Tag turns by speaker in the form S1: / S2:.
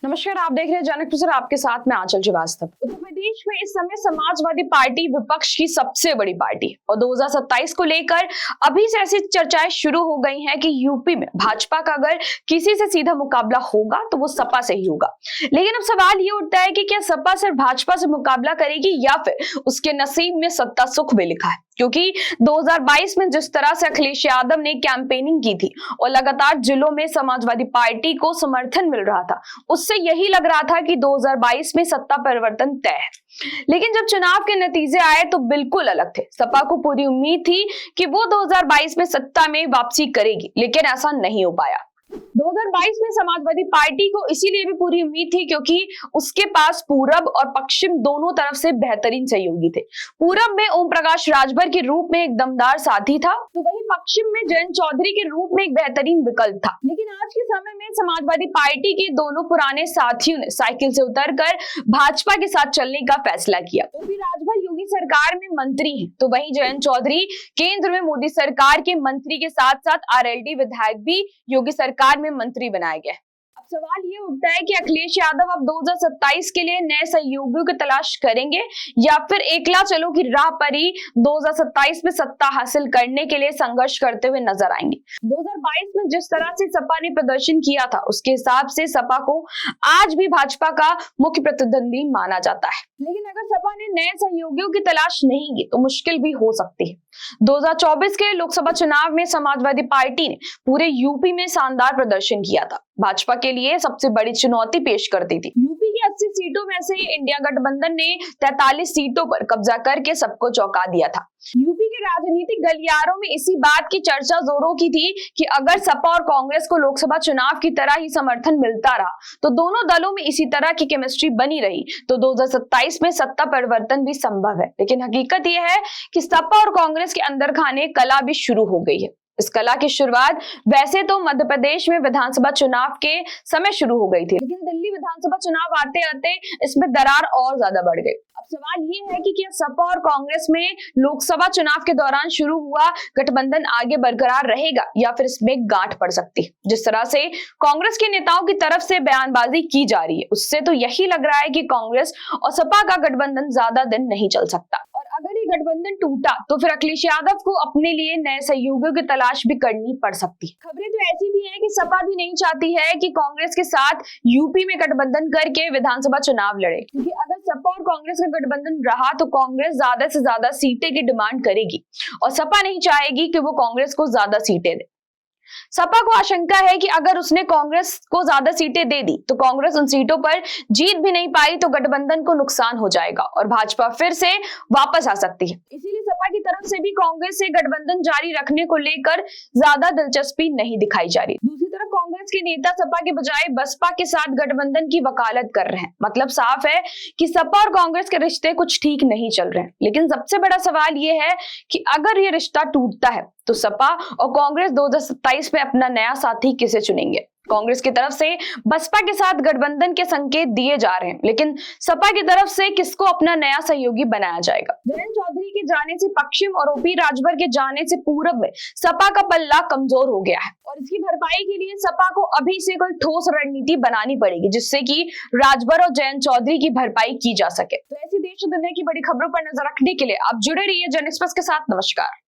S1: नमस्कार, आप देख रहे हैं जनक प्रसार, आपके साथ में आंचल श्रीवास्तव। उत्तर प्रदेश में इस समय समाजवादी पार्टी विपक्ष की सबसे बड़ी पार्टी और 2027 को लेकर अभी से ऐसी चर्चाएं शुरू हो गई हैं कि यूपी में भाजपा का अगर किसी से सीधा मुकाबला होगा तो वो सपा से ही होगा। लेकिन अब सवाल ये उठता है कि क्या सपा सिर्फ भाजपा से मुकाबला करेगी या फिर उसके नसीब में सत्ता सुख भी लिखा है, क्योंकि 2022 में जिस तरह से अखिलेश यादव ने कैंपेनिंग की थी और लगातार जिलों में समाजवादी पार्टी को समर्थन मिल रहा था, उससे यही लग रहा था कि 2022 में सत्ता परिवर्तन तय है। लेकिन जब चुनाव के नतीजे आए तो बिल्कुल अलग थे। सपा को पूरी उम्मीद थी कि वो 2022 में सत्ता में वापसी करेगी, लेकिन ऐसा नहीं हो पाया। 2022 में समाजवादी पार्टी को इसीलिए भी पूरी उम्मीद थी क्योंकि उसके पास पूरब और पश्चिम दोनों तरफ से बेहतरीन सहयोगी थे। पूरब में ओम प्रकाश राजभर के रूप में एक दमदार साथी था, तो वहीं पश्चिम में जयंत चौधरी के रूप में एक बेहतरीन विकल्प था। लेकिन आज के समय में समाजवादी पार्टी के दोनों पुराने साथियों ने साइकिल से उतरकर भाजपा के साथ चलने का फैसला किया। तो फिर राजभर योगी सरकार में मंत्री हैं, तो वहीं जयंत चौधरी केंद्र में मोदी सरकार के मंत्री के साथ साथ आरएलडी विधायक भी योगी सरकार में मंत्री बनाए गए। अब सवाल ये उठता है कि अखिलेश यादव अब 2027 के लिए नए सहयोगियों की तलाश करेंगे या फिर एकला चलो की राह पर ही 2027 में सत्ता हासिल करने के लिए संघर्ष करते हुए नजर आएंगे। 2022 में जिस तरह से सपा ने प्रदर्शन किया था उसके हिसाब से सपा को आज भी भाजपा का मुख्य प्रतिद्वंदी माना जाता है। लेकिन अगर सपा ने नए सहयोगियों की तलाश नहीं की तो मुश्किल भी हो सकती है। 2024 के लोकसभा चुनाव में समाजवादी पार्टी ने पूरे यूपी में शानदार प्रदर्शन किया था। भाजपा के लिए सबसे बड़ी चुनौती पेश करती थी। यूपी की 80 सीटों में से इंडिया गठबंधन ने 43 सीटों पर कब्जा करके सबको चौंका दिया था। यूपी के राजनीतिक गलियारों में इसी बात की चर्चा जोरों की थी कि अगर सपा और कांग्रेस को लोकसभा चुनाव की तरह ही समर्थन मिलता रहा तो दोनों दलों में इसी तरह की केमिस्ट्री बनी रही तो 2027 में सत्ता परिवर्तन भी संभव है। लेकिन हकीकत यह है कि सपा और कांग्रेस के अंदर खाने कला भी शुरू हो गई है। इस कला की शुरुआत वैसे तो मध्य प्रदेश में विधानसभा चुनाव के समय शुरू हो गई थी, लेकिन दिल्ली विधानसभा चुनाव आते आते इसमें दरार और ज्यादा बढ़ गई। अब सवाल ये है कि क्या सपा और कांग्रेस में लोकसभा चुनाव के दौरान शुरू हुआ गठबंधन आगे बरकरार रहेगा या फिर इसमें गांठ पड़ सकती है। जिस तरह से कांग्रेस के नेताओं की तरफ से बयानबाजी की जा रही है उससे तो यही लग रहा है कि कांग्रेस और सपा का गठबंधन ज्यादा दिन नहीं चल सकता। अगर ये गठबंधन टूटा तो फिर अखिलेश यादव को अपने लिए नए सहयोगियों की तलाश भी करनी पड़ सकती है। खबरें तो ऐसी भी हैं कि सपा भी नहीं चाहती है कि कांग्रेस के साथ यूपी में गठबंधन करके विधानसभा चुनाव लड़े, क्योंकि अगर सपा और कांग्रेस का गठबंधन रहा तो कांग्रेस ज्यादा से ज्यादा सीटें की डिमांड करेगी और सपा नहीं चाहेगी कि वो कांग्रेस को ज्यादा सीटें दे। सपा को आशंका है कि अगर उसने कांग्रेस को ज्यादा सीटें दे दी तो कांग्रेस उन सीटों पर जीत भी नहीं पाई तो गठबंधन को नुकसान हो जाएगा और भाजपा फिर से वापस आ सकती है। इसीलिए सपा की तरफ से भी कांग्रेस से गठबंधन जारी रखने को लेकर ज्यादा दिलचस्पी नहीं दिखाई जा रही। दूसरी तरफ कांग्रेस के नेता सपा के बजाय बसपा के साथ गठबंधन की वकालत कर रहे हैं। मतलब साफ है कि सपा और कांग्रेस के रिश्ते कुछ ठीक नहीं चल रहे हैं। लेकिन सबसे बड़ा सवाल यह है कि अगर ये रिश्ता टूटता है तो सपा और कांग्रेस 2027 में अपना नया साथी किसे चुनेंगे। कांग्रेस की तरफ से बसपा के साथ गठबंधन के संकेत दिए जा रहे हैं, लेकिन सपा की तरफ से किसको अपना नया सहयोगी बनाया जाएगा। जयंत चौधरी के जाने से पश्चिम और ओपी राजभर के जाने से पूरब में सपा का पल्ला कमजोर हो गया है और इसकी भरपाई के लिए सपा को अभी से कोई ठोस रणनीति बनानी पड़ेगी जिससे कि राजभर और जयंत चौधरी की भरपाई की जा सके। तो ऐसी देश और दुनिया की बड़ी खबरों पर नजर रखने के लिए आप जुड़े रहिए जन एक्सप्रेस के साथ। नमस्कार।